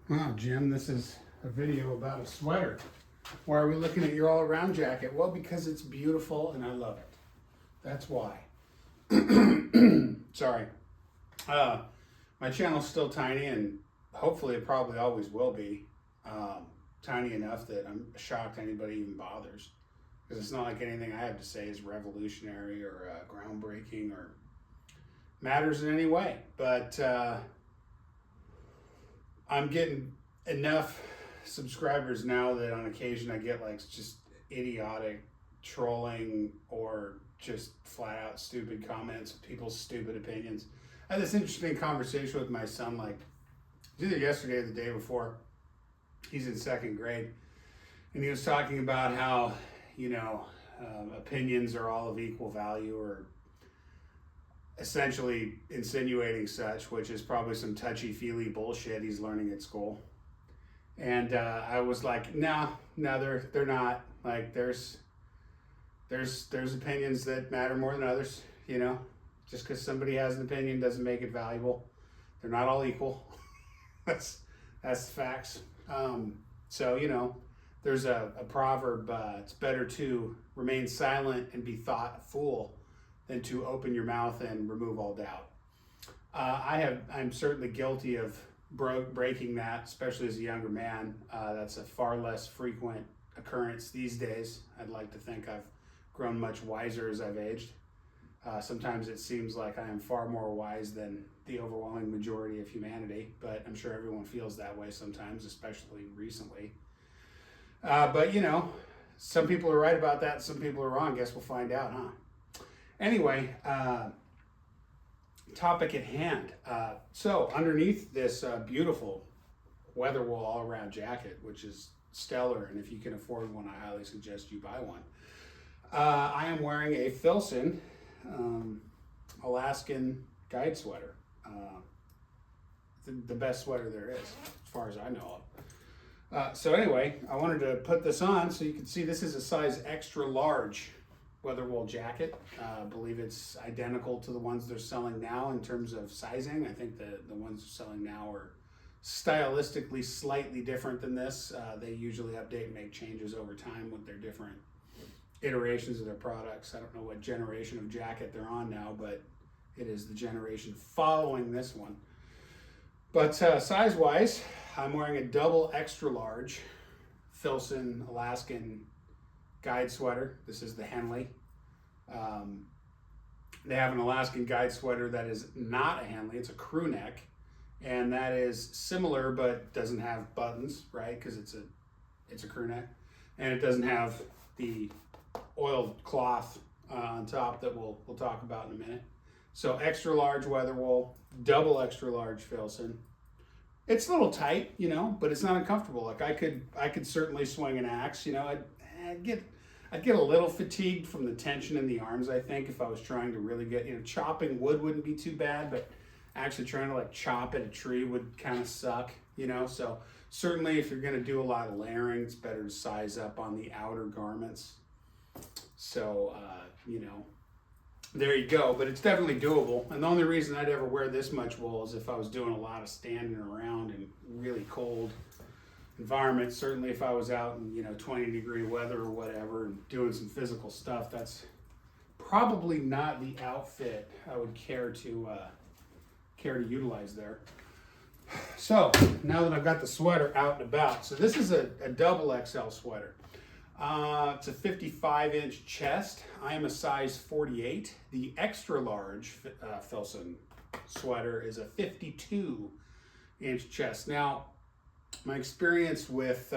Wow, Jim, this is a video about a sweater. Why are we looking at your all-around jacket? Well, because it's beautiful and I love it. That's why. Sorry. My channel's still tiny and hopefully it probably always will be. Tiny enough that I'm shocked anybody even bothers. Because it's not like anything I have to say is revolutionary or groundbreaking or matters in any way. But I'm getting enough subscribers now that on occasion I get like just idiotic trolling or just flat out stupid comments, people's stupid opinions. I had this interesting conversation with my son, like either yesterday or the day before. He's in second grade, and he was talking about how, opinions are all of equal value, or essentially insinuating such, which is probably some touchy-feely bullshit he's learning at school. And I was like, no, they're not. Like, there's opinions that matter more than others. Just because somebody has an opinion doesn't make it valuable. They're not all equal. that's the facts. There's a proverb. It's better to remain silent and be thought a fool than to open your mouth and remove all doubt. I'm certainly guilty of breaking that, especially as a younger man. That's a far less frequent occurrence these days. I'd like to think I've grown much wiser as I've aged. Sometimes it seems like I am far more wise than the overwhelming majority of humanity, but I'm sure everyone feels that way sometimes, especially recently. But some people are right about that, some people are wrong. Guess we'll find out, huh? Anyway, topic at hand. So underneath this beautiful Weatherwool all-around jacket, which is stellar, and if you can afford one, I highly suggest you buy one. I am wearing a Filson Alaskan guide sweater. The best sweater there is, as far as I know of. So anyway, I wanted to put this on so you can see this is a size extra large Weatherwool jacket. I believe it's identical to the ones they're selling now in terms of sizing. I think the ones they're selling now are stylistically slightly different than this. They usually update and make changes over time with their different iterations of their products. I don't know what generation of jacket they're on now, but it is the generation following this one. But size-wise, I'm wearing a double extra large Filson Alaskan guide sweater. This is the Henley. They have an Alaskan guide sweater that is not a Henley, it's a crew neck, and that is similar but doesn't have buttons, right? Because it's a crew neck, and it doesn't have the oiled cloth on top that we'll talk about in a minute. So extra large Weatherwool, double extra large Filson. It's a little tight, but it's not uncomfortable. Like I could certainly swing an axe. I'd get a little fatigued from the tension in the arms, I think, if I was trying to really get, chopping wood wouldn't be too bad, but actually trying to chop at a tree would kind of suck, So certainly if you're going to do a lot of layering, it's better to size up on the outer garments. So, there you go, but it's definitely doable. And the only reason I'd ever wear this much wool is if I was doing a lot of standing around in really cold environments. Certainly if I was out in 20-degree weather or whatever and doing some physical stuff, that's probably not the outfit I would care to utilize there. So now that I've got the sweater out and about, so this is a double XL sweater. It's a 55-inch chest. I am a size 48. The extra large Filson sweater is a 52-inch chest. Now, my experience with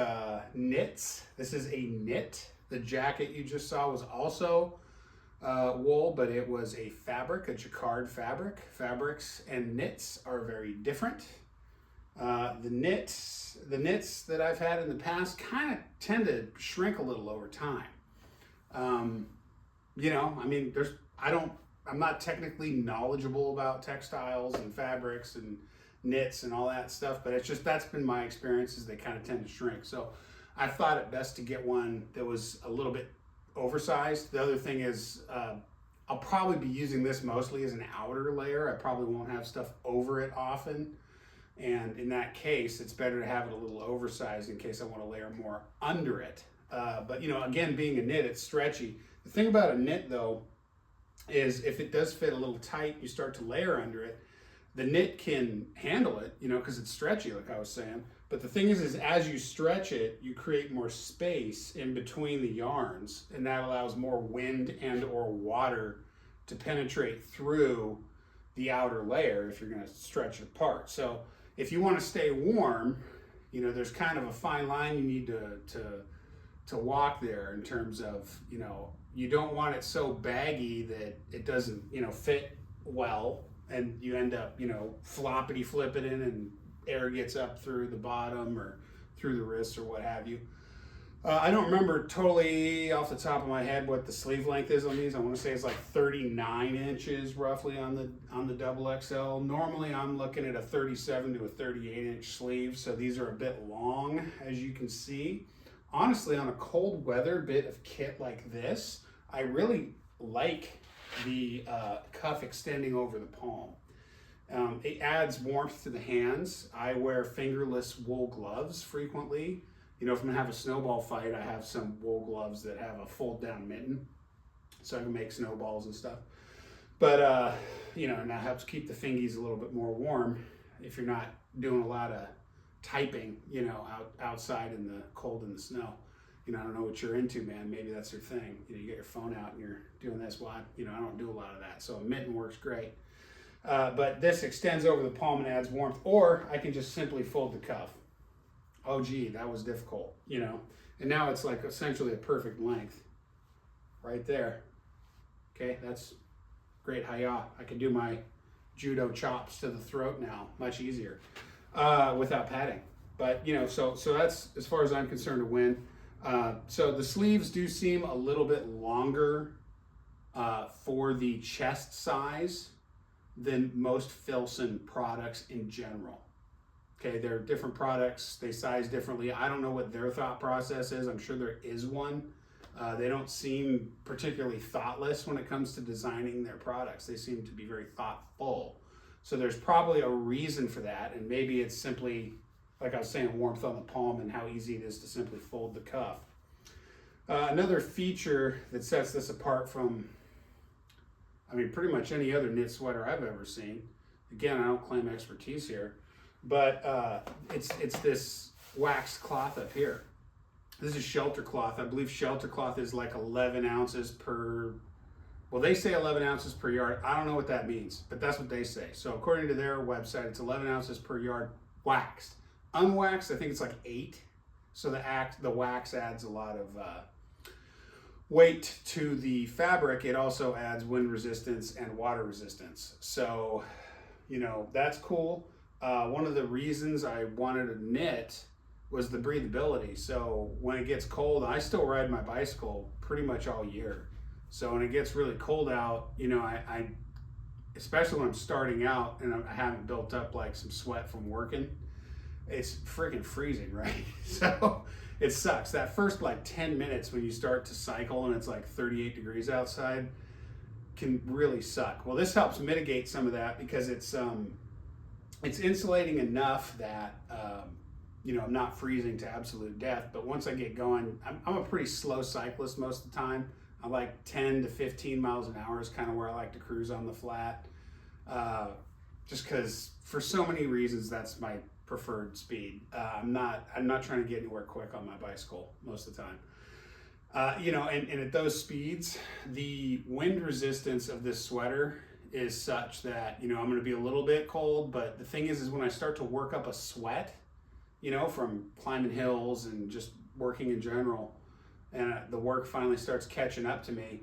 knits, this is a knit. The jacket you just saw was also wool, but it was a fabric, a jacquard fabric. Fabrics and knits are very different. The knits that I've had in the past kind of tend to shrink a little over time. I'm not technically knowledgeable about textiles and fabrics and knits and all that stuff, but that's been my experience, is they kind of tend to shrink. So I thought it best to get one that was a little bit oversized. The other thing is, I'll probably be using this mostly as an outer layer. I probably won't have stuff over it often. And in that case, it's better to have it a little oversized in case I want to layer more under it. But you know, again, being a knit, it's stretchy. The thing about a knit though, is if it does fit a little tight, you start to layer under it, the knit can handle it, you know, because it's stretchy, like I was saying. But the thing is as you stretch it, you create more space in between the yarns, and that allows more wind and or water to penetrate through the outer layer if you're going to stretch it apart. So if you want to stay warm, you know, there's kind of a fine line you need to walk there in terms of, you know, you don't want it so baggy that it doesn't, you know, fit well, and you end up, you know, floppity flipping in and air gets up through the bottom or through the wrists or what have you. I don't remember totally off the top of my head what the sleeve length is on these. I want to say it's like 39 inches roughly on the double XL. Normally I'm looking at a 37 to a 38 inch sleeve, so these are a bit long, as you can see. Honestly, on a cold weather bit of kit like this, I really like the cuff extending over the palm. It adds warmth to the hands. I wear fingerless wool gloves frequently. You know, if I'm gonna have a snowball fight, I have some wool gloves that have a fold down mitten, so I can make snowballs and stuff. But, you know, and that helps keep the fingies a little bit more warm if you're not doing a lot of typing, you know, outside in the cold and the snow. You know, I don't know what you're into, man. Maybe that's your thing. You know, you get your phone out and you're doing this. Well, you know, I don't do a lot of that. So a mitten works great. But this extends over the palm and adds warmth. Or I can just simply fold the cuff. Oh, gee, that was difficult, you know. And now it's like essentially a perfect length right there. Okay, that's great. Hi-ya. I can do my judo chops to the throat now much easier without padding. But, you know, so that's, as far as I'm concerned, a win. So the sleeves do seem a little bit longer for the chest size than most Filson products in general. Okay, they're different products, they size differently. I don't know what their thought process is. I'm sure there is one. They don't seem particularly thoughtless when it comes to designing their products. They seem to be very thoughtful. So there's probably a reason for that, and maybe it's simply, like I was saying, warmth on the palm and how easy it is to simply fold the cuff. Another feature that sets this apart from, I mean, pretty much any other knit sweater I've ever seen. Again, I don't claim expertise here, but it's this waxed cloth up here. This is shelter cloth. I believe shelter cloth is like 11 ounces per, well, they say 11 ounces per yard. I don't know what that means, but that's what they say. So according to their website, it's 11 ounces per yard waxed. Unwaxed, I think it's like 8. So the wax adds a lot of weight to the fabric. It also adds wind resistance and water resistance. So, you know, that's cool. One of the reasons I wanted to knit was the breathability. So when it gets cold, I still ride my bicycle pretty much all year. So when it gets really cold out, you know, I especially when I'm starting out and I haven't built up like some sweat from working, it's freaking freezing, right? So it sucks. That first like 10 minutes when you start to cycle and it's like 38 degrees outside can really suck. Well, this helps mitigate some of that because it's insulating enough that, you know, I'm not freezing to absolute death. But once I get going, I'm a pretty slow cyclist most of the time. I like 10 to 15 miles an hour is kind of where I like to cruise on the flat. Just because for so many reasons, that's my preferred speed. I'm not trying to get anywhere quick on my bicycle most of the time. You know, and at those speeds, the wind resistance of this sweater is such that, you know, I'm going to be a little bit cold, but the thing is when I start to work up a sweat, you know, from climbing hills and just working in general, and the work finally starts catching up to me,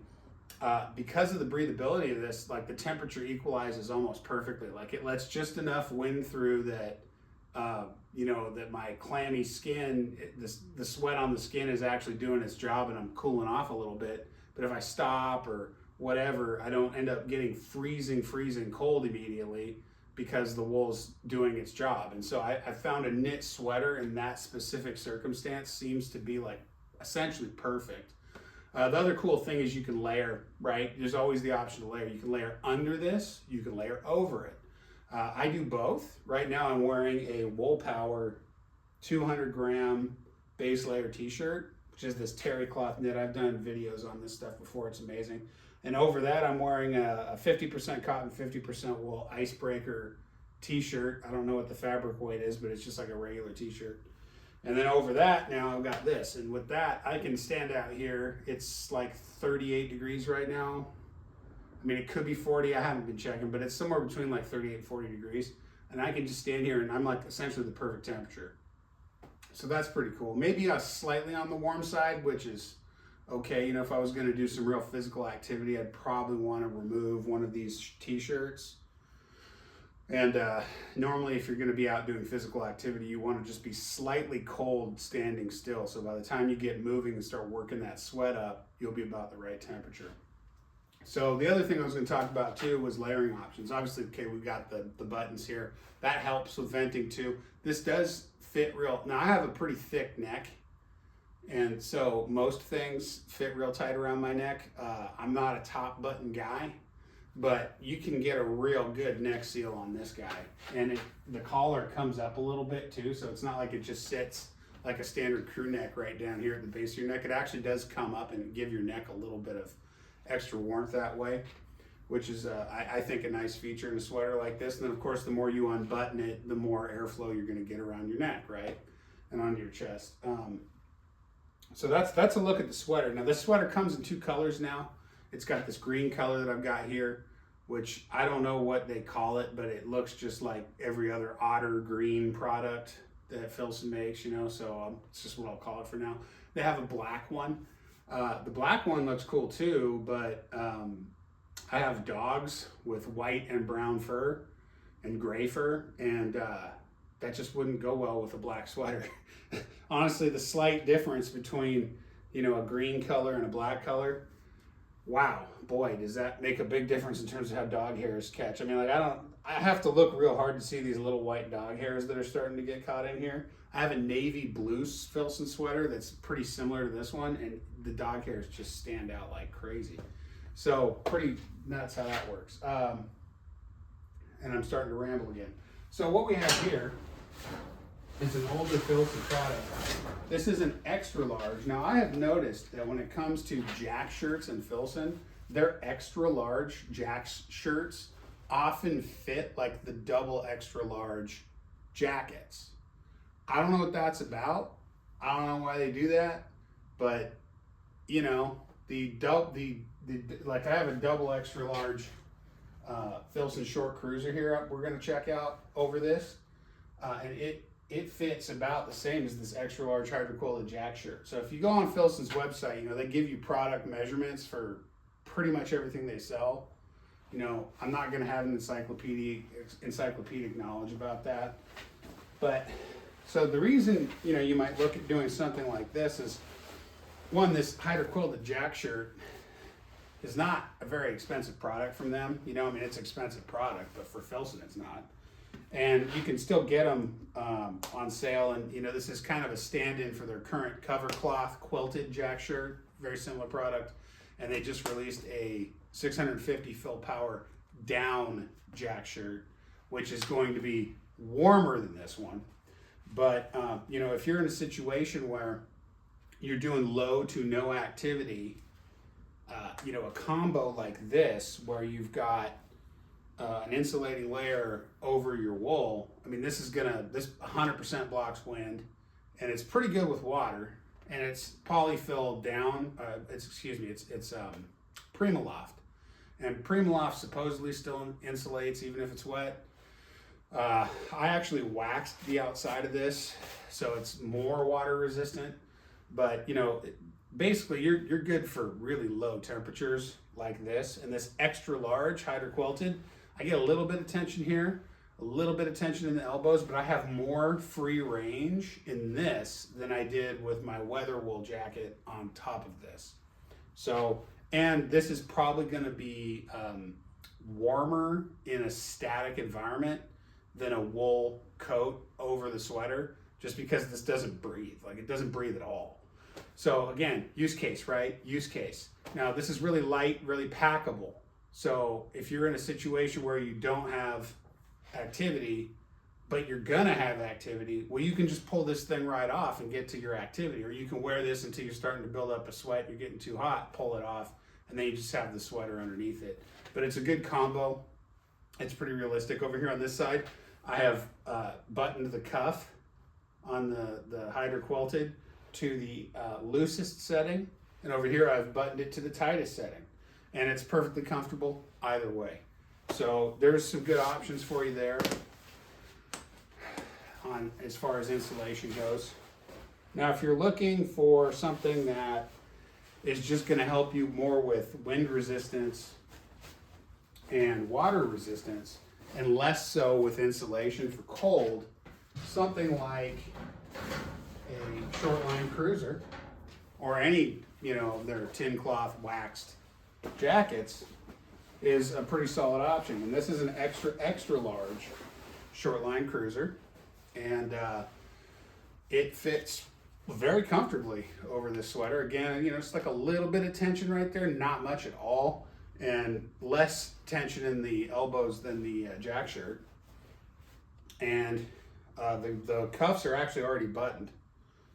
because of the breathability of this, like the temperature equalizes almost perfectly. Like it lets just enough wind through that, you know, that my clammy skin, the sweat on the skin is actually doing its job and I'm cooling off a little bit. But if I stop or whatever, I don't end up getting freezing cold immediately because the wool's doing its job. And so I found a knit sweater in that specific circumstance seems to be like essentially perfect. The other cool thing is you can layer, right? There's always the option to layer. You can layer under this, you can layer over it. I do both. Right now I'm wearing a Wool Power 200 gram base layer t-shirt, which is this terry cloth knit. I've done videos on this stuff before. It's amazing. And over that, I'm wearing a 50% cotton, 50% wool icebreaker t-shirt. I don't know what the fabric weight is, but it's just like a regular t-shirt. And then over that, now I've got this. And with that, I can stand out here. It's like 38 degrees right now. I mean, it could be 40. I haven't been checking, but it's somewhere between like 38 and 40 degrees. And I can just stand here and I'm like essentially the perfect temperature. So that's pretty cool. Maybe slightly on the warm side, which is okay. You know, if I was going to do some real physical activity, I'd probably want to remove one of these t-shirts. And normally if you're going to be out doing physical activity, you want to just be slightly cold standing still. So by the time you get moving and start working that sweat up, you'll be about the right temperature. So the other thing I was going to talk about too was layering options. Obviously, okay, we've got the buttons here. That helps with venting too. This does fit real. Now I have a pretty thick neck, and so most things fit real tight around my neck. I'm not a top button guy, but you can get a real good neck seal on this guy. And the collar comes up a little bit too, so it's not like it just sits like a standard crew neck right down here at the base of your neck. It actually does come up and give your neck a little bit of extra warmth that way, which is I think a nice feature in a sweater like this. And then of course the more you unbutton it, the more airflow you're going to get around your neck, right, and onto your chest. So that's a look at the sweater. Now this sweater comes in two colors now. It's got this green color that I've got here, which I don't know what they call it, but it looks just like every other otter green product that Filson makes, you know, so it's just what I'll call it for now. They have a black one. The black one looks cool too, but I have dogs with white and brown fur and gray fur, and that just wouldn't go well with a black sweater. Honestly, the slight difference between, you know, a green color and a black color, wow, boy, does that make a big difference in terms of how dog hairs catch. I mean, like I have to look real hard to see these little white dog hairs that are starting to get caught in here. I have a navy blue Filson sweater that's pretty similar to this one, and the dog hairs just stand out like crazy. So pretty nuts how that works. And I'm starting to ramble again. So what we have here is an older Filson product. This is an extra large. Now I have noticed that when it comes to jack shirts and Filson, their extra large jack shirts often fit like the double extra large jackets. I don't know what that's about. I don't know why they do that, but you know, like I have a double extra large Filson short cruiser here we're gonna check out over this, and it fits about the same as this extra large hydro-quilted jack shirt. So if you go on Filson's website, you know, they give you product measurements for pretty much everything they sell. You know, I'm not gonna have an encyclopedic knowledge about that, but so the reason, you know, you might look at doing something like this is, one, this hydro-quilted jack shirt is not a very expensive product from them. You know, I mean, it's an expensive product, but for Filson it's not. And you can still get them on sale. And, you know, this is kind of a stand-in for their current cover cloth quilted jack shirt, very similar product. And they just released a 650 fill power down jack shirt, which is going to be warmer than this one. But, you know, if you're in a situation where you're doing low to no activity, you know, a combo like this, where you've got an insulating layer over your wool, I mean, this 100% blocks wind, and it's pretty good with water, and it's polyfill down, it's Primaloft. And Primaloft supposedly still insulates even if it's wet. I actually waxed the outside of this, so it's more water resistant. But you know, basically you're good for really low temperatures like this. And this extra large hydro quilted, I get a little bit of tension here, a little bit of tension in the elbows, but I have more free range in this than I did with my weather wool jacket on top of this. So, and this is probably going to be warmer in a static environment than a wool coat over the sweater, just because this doesn't breathe. Like, it doesn't breathe at all. So again, use case, right? Use case. Now this is really light, really packable. So if you're in a situation where you don't have activity, but you're gonna have activity, well, you can just pull this thing right off and get to your activity. Or you can wear this until you're starting to build up a sweat, you're getting too hot, pull it off, and then you just have the sweater underneath it. But it's a good combo. It's pretty realistic. Over here on this side, I have buttoned the cuff on the Hydra quilted to the loosest setting, and over here I've buttoned it to the tightest setting, and it's perfectly comfortable either way. So there's some good options for you there on as far as insulation goes. Now, if you're looking for something that is just going to help you more with wind resistance and water resistance, and less so with insulation for cold, something like a short line cruiser or any, their tin cloth waxed jackets is a pretty solid option. And this is an extra large short line cruiser, and it fits very comfortably over this sweater. Again, it's like a little bit of tension right there, not much at all, and less tension in the elbows than the jack shirt. And the cuffs are actually already buttoned,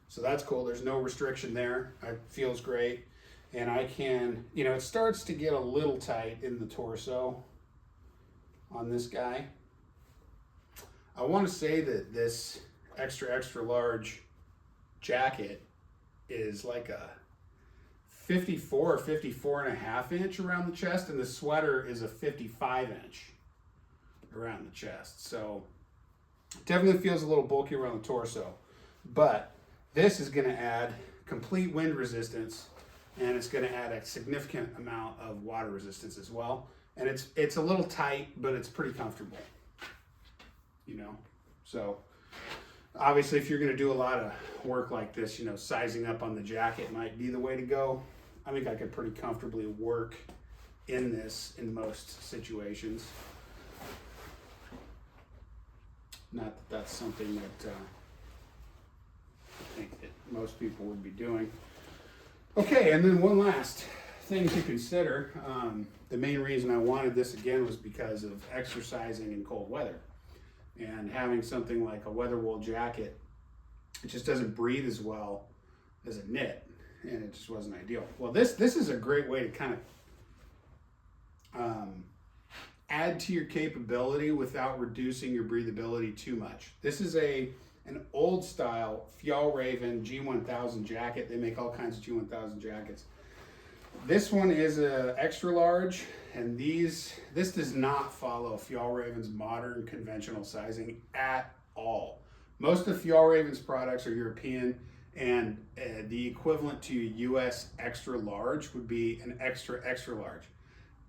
so that's cool. There's no restriction there. It feels great. And I can, it starts to get a little tight in the torso on this guy. I want to say that this extra large jacket is like a 54 or 54 and a half inch around the chest, and the sweater is a 55 inch around the chest. So it definitely feels a little bulky around the torso, but this is going to add complete wind resistance, and it's going to add a significant amount of water resistance as well. And it's a little tight, but it's pretty comfortable, So obviously, if you're going to do a lot of work like this, sizing up on the jacket might be the way to go. I think I could pretty comfortably work in this in most situations. Not that that's something that I think that most people would be doing. Okay, and then one last thing to consider. The main reason I wanted this again was because of exercising in cold weather. And having something like a weather wool jacket, it just doesn't breathe as well as a knit, and it just wasn't ideal. Well, this is a great way to kind of add to your capability without reducing your breathability too much. This is an old style Fjallraven G1000 jacket. They make all kinds of G1000 jackets. This one is a extra large, and this does not follow Fjallraven's modern conventional sizing at all. Most of Fjallraven's products are European, and the equivalent to US extra large would be an extra large.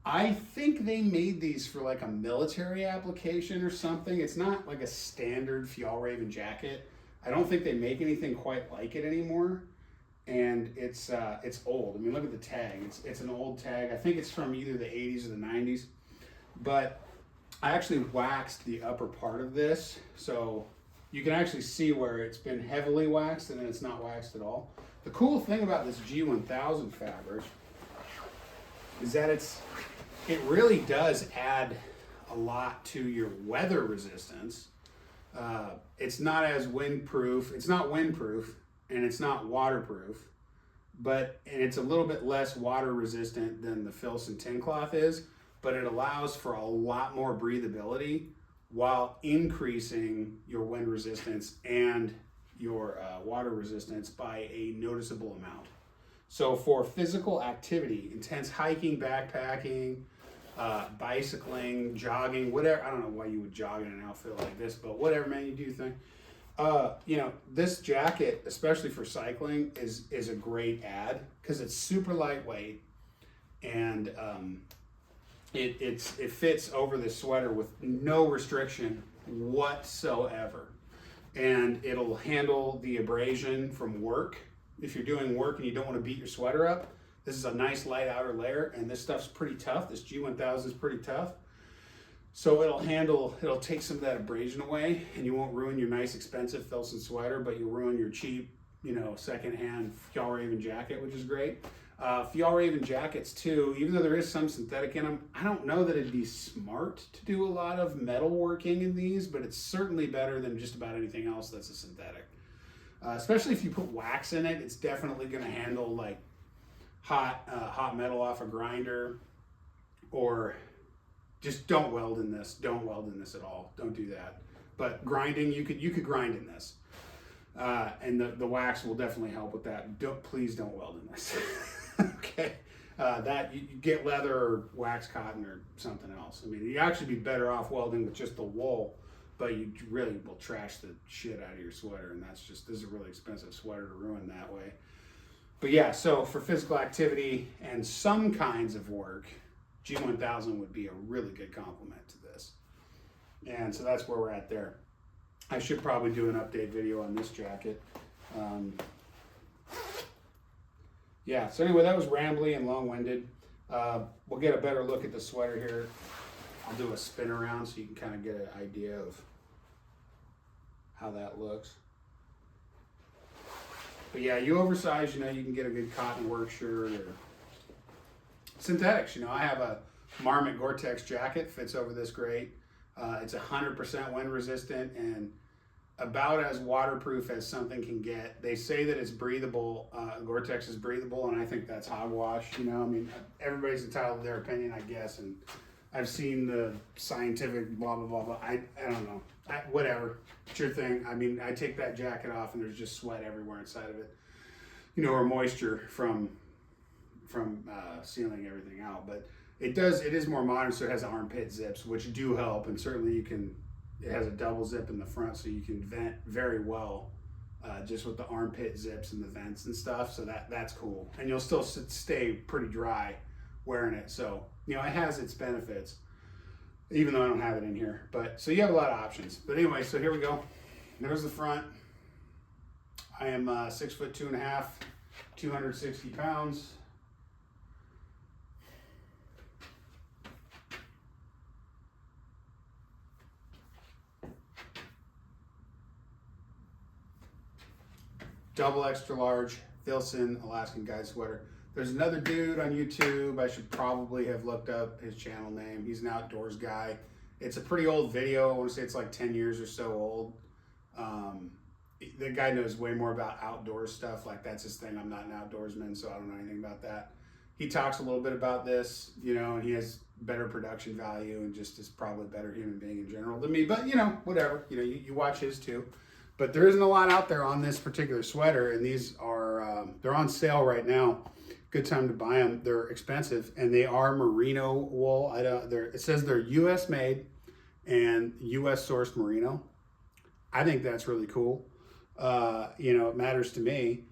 I think they made these for like a military application or something. It's not like a standard Fjallraven jacket. I don't think they make anything quite like it anymore. And it's old. I mean, look at the tag. It's an old tag. I think it's from either the 80s or the 90s. But I actually waxed the upper part of this, so you can actually see where it's been heavily waxed and then it's not waxed at all. The cool thing about this G1000 fabric is that it really does add a lot to your weather resistance. It's not as windproof. It's not windproof. And it's not waterproof, and it's a little bit less water resistant than the Filson tin cloth is, but it allows for a lot more breathability while increasing your wind resistance and your water resistance by a noticeable amount. So for physical activity, intense hiking, backpacking, bicycling, jogging, whatever, I don't know why you would jog in an outfit like this, but whatever, man, you do your thing. This jacket, especially for cycling, is a great add because it's super lightweight, and it fits over the sweater with no restriction whatsoever, and it'll handle the abrasion from work. If you're doing work and you don't want to beat your sweater up, this is a nice light outer layer, and this stuff's pretty tough. This G1000 is pretty tough. So it'll take some of that abrasion away, and you won't ruin your nice expensive Filson sweater, but you'll ruin your cheap, secondhand Fjallraven jacket, which is great. Fjallraven jackets too, even though there is some synthetic in them, I don't know that it'd be smart to do a lot of metal working in these, but it's certainly better than just about anything else that's a synthetic. Especially if you put wax in it, it's definitely going to handle like hot metal off a grinder, or just don't weld in this. Don't weld in this at all. Don't do that. But grinding, you could grind in this, and the wax will definitely help with that. Please don't weld in this. Okay, that you get leather or wax cotton or something else. I mean, you actually be better off welding with just the wool, but you really will trash the shit out of your sweater, and this is a really expensive sweater to ruin that way. But yeah, so for physical activity and some kinds of work, G1000 would be a really good complement to this. And so that's where we're at there. I should probably do an update video on this jacket. Yeah, so anyway, that was rambly and long-winded. We'll get a better look at the sweater here. I'll do a spin around so you can kind of get an idea of how that looks. But yeah, you oversize, you can get a good cotton work shirt or synthetics. I have a Marmot Gore-Tex jacket, fits over this great. It's 100% wind resistant and about as waterproof as something can get. They say that it's breathable. Gore-Tex is breathable, and I think that's hogwash. I mean, everybody's entitled to their opinion, I guess. And I've seen the scientific blah blah blah blah. I don't know. Whatever, it's your thing. I mean, I take that jacket off, and there's just sweat everywhere inside of it. Or moisture from sealing everything out. But it is more modern, so it has armpit zips, which do help, and certainly it has a double zip in the front, so you can vent very well just with the armpit zips and the vents and stuff. So that's cool, and you'll still stay pretty dry wearing it. So it has its benefits, even though I don't have it in here. But so you have a lot of options. But anyway, so here we go. There's the front. I am 6'2.5", 260 pounds. Double extra large Filson Alaskan guide sweater. There's another dude on YouTube. I should probably have looked up his channel name. He's an outdoors guy. It's a pretty old video. I want to say it's like 10 years or so old. The guy knows way more about outdoors stuff. Like, that's his thing. I'm not an outdoorsman, so I don't know anything about that. He talks a little bit about this, and he has better production value and just is probably a better human being in general than me. But, whatever. You watch his too. But there isn't a lot out there on this particular sweater, and these are, they're on sale right now. Good time to buy them. They're expensive, and they are merino wool. It says they're U.S. made and U.S. sourced merino. I think that's really cool. It matters to me,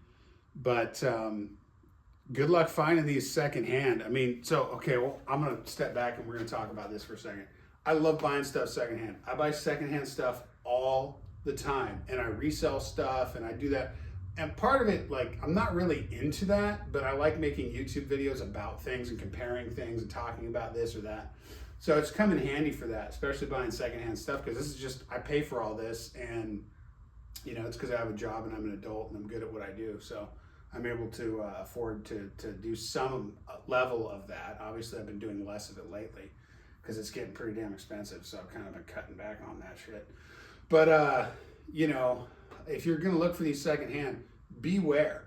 but good luck finding these secondhand. I mean, I'm going to step back and we're going to talk about this for a second. I love buying stuff secondhand. I buy secondhand stuff all the time, and I resell stuff, and I do that. And part of it, like, I'm not really into that, but I like making YouTube videos about things and comparing things and talking about this or that. So it's come in handy for that, especially buying secondhand stuff, because this is just, I pay for all this, and it's because I have a job and I'm an adult and I'm good at what I do. So I'm able to afford to do some level of that. Obviously, I've been doing less of it lately because it's getting pretty damn expensive. So I've kind of been cutting back on that shit. But, if you're going to look for these secondhand, beware.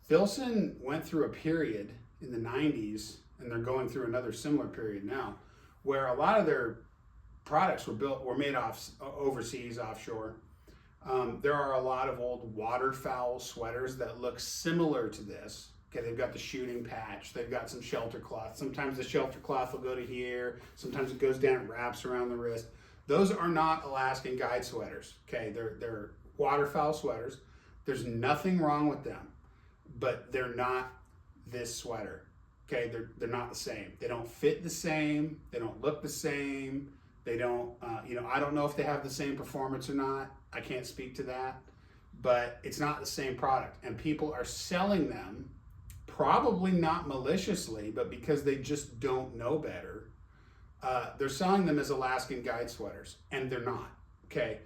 Filson went through a period in the 90s, and they're going through another similar period now, where a lot of their products were made overseas, offshore. There are a lot of old waterfowl sweaters that look similar to this. Okay, they've got the shooting patch, they've got some shelter cloth. Sometimes the shelter cloth will go to here, sometimes it goes down and wraps around the wrist. Those are not Alaskan guide sweaters. Okay, they're waterfowl sweaters. There's nothing wrong with them, but they're not this sweater. Okay, they're not the same. They don't fit the same. They don't look the same. They don't, I don't know if they have the same performance or not. I can't speak to that, but it's not the same product. And people are selling them, probably not maliciously, but because they just don't know better. They're selling them as Alaskan guide sweaters, and they're not. Okay,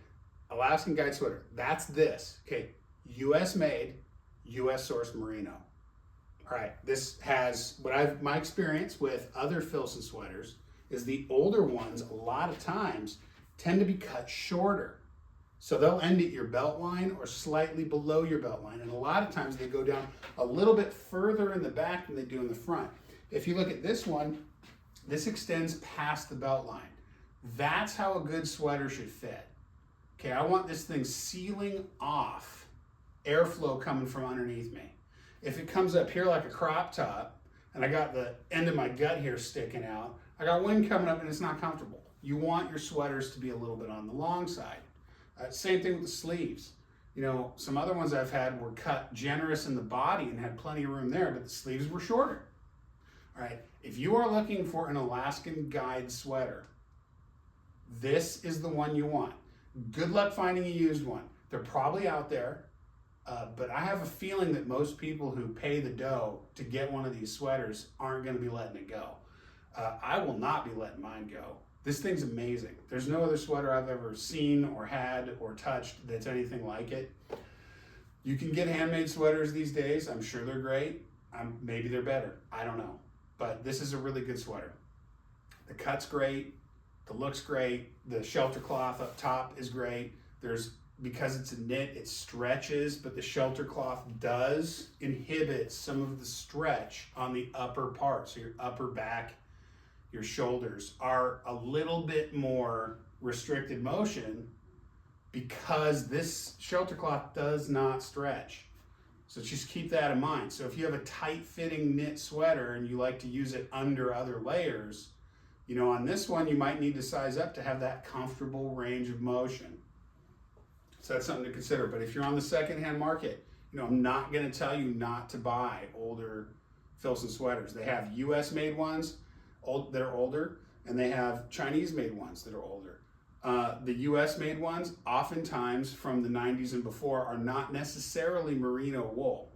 Alaskan guide sweater, that's this. Okay, U.S. made, U.S. sourced merino. All right, this has my experience with other Filson sweaters is the older ones a lot of times tend to be cut shorter. So they'll end at your belt line or slightly below your belt line. And a lot of times they go down a little bit further in the back than they do in the front. If you look at this one, this extends past the belt line. That's how a good sweater should fit. Okay, I want this thing sealing off airflow coming from underneath me. If it comes up here like a crop top and I got the end of my gut here sticking out, I got wind coming up and it's not comfortable. You want your sweaters to be a little bit on the long side. Same thing with the sleeves. You know, some other ones I've had were cut generous in the body and had plenty of room there, but the sleeves were shorter. All right, if you are looking for an Alaskan guide sweater, this is the one you want. Good luck finding a used one. They're probably out there, but I have a feeling that most people who pay the dough to get one of these sweaters aren't going to be letting it go. I will not be letting mine go. This thing's amazing. There's no other sweater I've ever seen or had or touched that's anything like it. You can get handmade sweaters these days. I'm sure they're great. Maybe they're better. I don't know. But this is a really good sweater. The cut's great. The look's great. The shelter cloth up top is great. Because it's a knit, it stretches, but the shelter cloth does inhibit some of the stretch on the upper part. So your upper back, your shoulders are a little bit more restricted motion because this shelter cloth does not stretch. So just keep that in mind. So if you have a tight fitting knit sweater and you like to use it under other layers, you know, on this one, you might need to size up to have that comfortable range of motion. So that's something to consider. But if you're on the secondhand market, you know, I'm not going to tell you not to buy older Filson sweaters. They have US made ones that are older, and they have Chinese made ones that are older. The US made ones, oftentimes from the 90s and before, are not necessarily merino wool.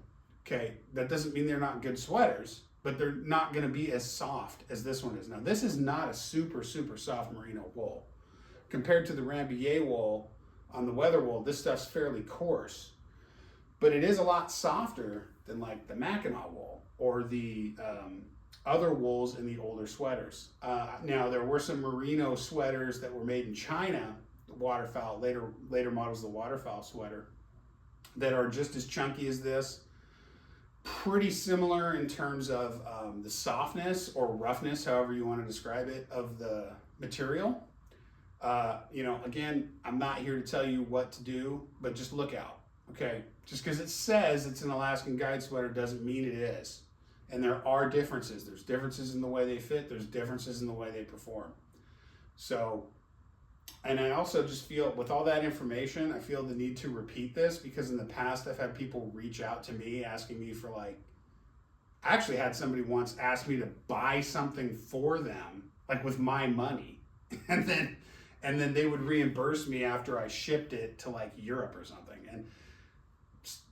Okay, that doesn't mean they're not good sweaters, but they're not going to be as soft as this one is. Now, this is not a super, super soft merino wool. Compared to the Rambouillet wool on the Weather wool, this stuff's fairly coarse, but it is a lot softer than like the Mackinaw wool or the other wools in the older sweaters. Now, there were some merino sweaters that were made in China, the waterfowl, later models of the waterfowl sweater, that are just as chunky as this. Pretty similar in terms of the softness or roughness, however you want to describe it, of the material. You know, again, I'm not here to tell you what to do, but just look out, okay? Just because it says it's an Alaskan guide sweater doesn't mean it is. And there are differences. There's differences in the way they fit. There's differences in the way they perform. So, and I also just feel with all that information, I feel the need to repeat this because in the past I've had people reach out to me asking me for I actually had somebody once ask me to buy something for them, like with my money. And then they would reimburse me after I shipped it to like Europe or something. And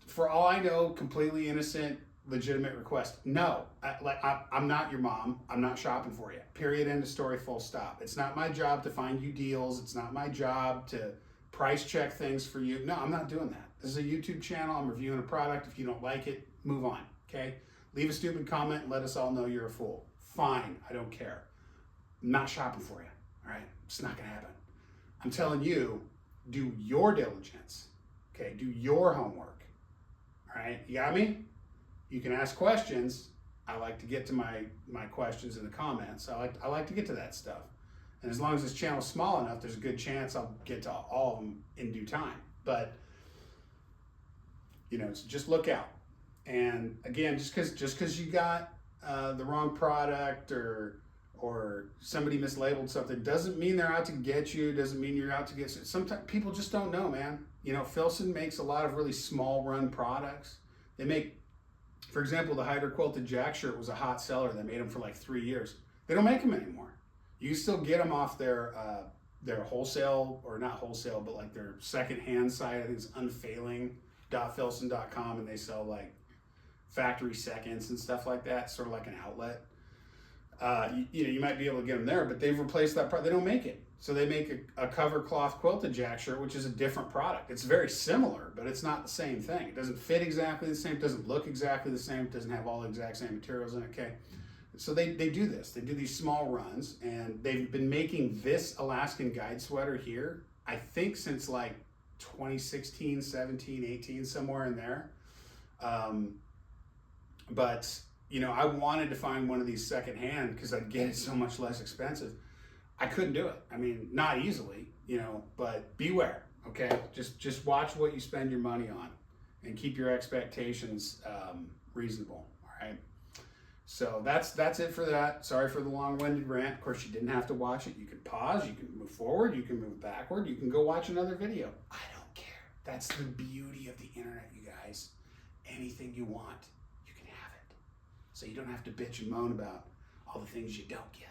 for all I know, completely innocent, legitimate request. No, I'm not your mom. I'm not shopping for you. Period. End of story. Full stop. It's not my job to find you deals. It's not my job to price check things for you. No, I'm not doing that. This is a YouTube channel. I'm reviewing a product. If you don't like it, move on. Okay? Leave a stupid comment and let us all know you're a fool. Fine. I don't care. I'm not shopping for you. All right? It's not going to happen. I'm telling you, do your diligence. Okay? Do your homework. All right? You got me? You can ask questions. I like to get to my questions in the comments. I like to get to that stuff. And as long as this channel's small enough, there's a good chance I'll get to all of them in due time. But, you know, so just look out. And again, just because you got the wrong product or somebody mislabeled something doesn't mean they're out to get you, doesn't mean you're out to get... Sometimes people just don't know, man. You know, Filson makes a lot of really small run products. They make... For example, the Hydra Quilted Jack shirt was a hot seller. They made them for like 3 years. They don't make them anymore. You can still get them off their wholesale, or not wholesale, but like their secondhand site. I think it's unfailing.filson.com, and they sell like factory seconds and stuff like that, sort of like an outlet. You know, you might be able to get them there, but they've replaced that product. They don't make it. So they make a cover cloth quilted jack shirt, which is a different product. It's very similar, but it's not the same thing. It doesn't fit exactly the same. It doesn't look exactly the same. It doesn't have all the exact same materials in it. Okay. So they do this. They do these small runs, and they've been making this Alaskan guide sweater here, I think, since like 2016, 17, 18, somewhere in there. But, you know, I wanted to find one of these secondhand because I'd get it so much less expensive. I couldn't do it. I mean, not easily, you know, but beware, okay? Just watch what you spend your money on and keep your expectations reasonable, all right? So that's it for that. Sorry for the long-winded rant. Of course, you didn't have to watch it. You can pause, you can move forward, you can move backward, you can go watch another video. I don't care. That's the beauty of the internet, you guys. Anything you want, you can have it. So you don't have to bitch and moan about all the things you don't get.